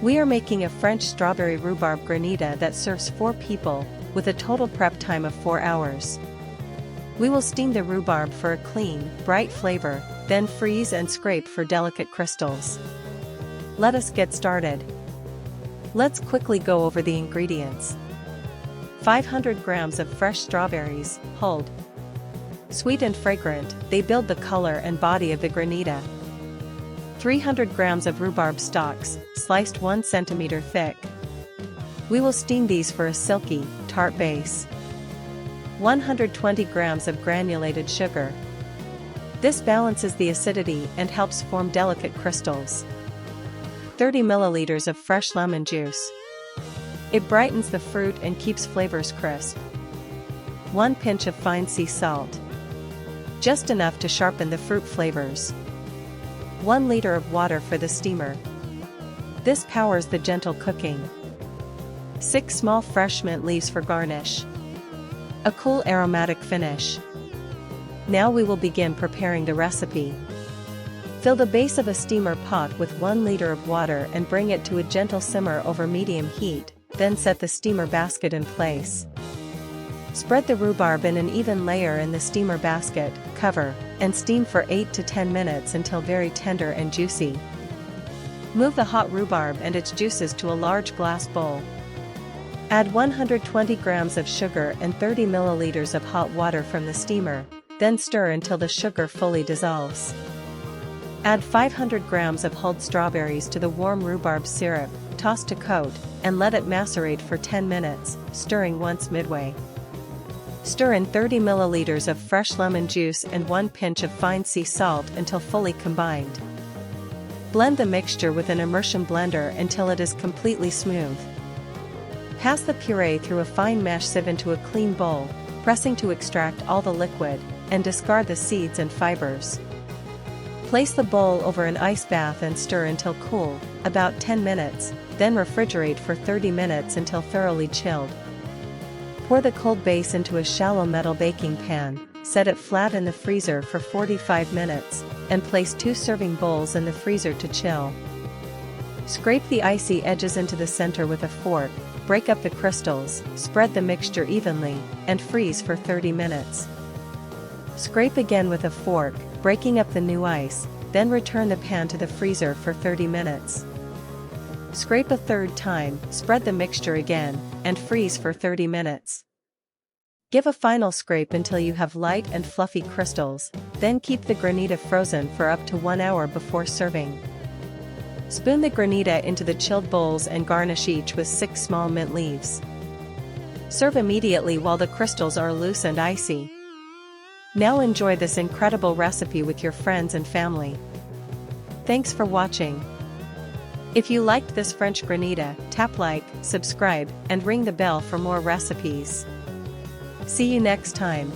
We are making a French strawberry rhubarb granita that serves 4 people, with a total prep time of 4 hours. We will steam the rhubarb for a clean, bright flavor, then freeze and scrape for delicate crystals. Let us get started. Let's quickly go over the ingredients. 500 grams of fresh strawberries, hulled. Sweet and fragrant, they build the color and body of the granita. 300 grams of rhubarb stalks, sliced 1 centimeter thick. We will steam these for a silky, tart base. 120 grams of granulated sugar. This balances the acidity and helps form delicate crystals. 30 milliliters of fresh lemon juice. It brightens the fruit and keeps flavors crisp. 1 pinch of fine sea salt. Just enough to sharpen the fruit flavors. 1 liter of water for the steamer. This powers the gentle cooking. 6 small fresh mint leaves for garnish. A cool aromatic finish. Now we will begin preparing the recipe. Fill the base of a steamer pot with 1 liter of water and bring it to a gentle simmer over medium heat, then set the steamer basket in place. Spread the rhubarb in an even layer in the steamer basket, cover, and steam for 8 to 10 minutes until very tender and juicy. Move the hot rhubarb and its juices to a large glass bowl. Add 120 grams of sugar and 30 milliliters of hot water from the steamer, then stir until the sugar fully dissolves. Add 500 grams of hulled strawberries to the warm rhubarb syrup, toss to coat, and let it macerate for 10 minutes, stirring once midway. Stir in 30 milliliters of fresh lemon juice and 1 pinch of fine sea salt until fully combined. Blend the mixture with an immersion blender until it is completely smooth. Pass the puree through a fine mesh sieve into a clean bowl, pressing to extract all the liquid, and discard the seeds and fibers. Place the bowl over an ice bath and stir until cool, about 10 minutes, then refrigerate for 30 minutes until thoroughly chilled. Pour the cold base into a shallow metal baking pan, set it flat in the freezer for 45 minutes, and place 2 serving bowls in the freezer to chill. Scrape the icy edges into the center with a fork, break up the crystals, spread the mixture evenly, and freeze for 30 minutes. Scrape again with a fork, breaking up the new ice, then return the pan to the freezer for 30 minutes. Scrape a third time, spread the mixture again, and freeze for 30 minutes. Give a final scrape until you have light and fluffy crystals, then keep the granita frozen for up to 1 hour before serving. Spoon the granita into the chilled bowls and garnish each with 6 small mint leaves. Serve immediately while the crystals are loose and icy. Now enjoy this incredible recipe with your friends and family. Thanks for watching. If you liked this French granita, tap like, subscribe, and ring the bell for more recipes. See you next time.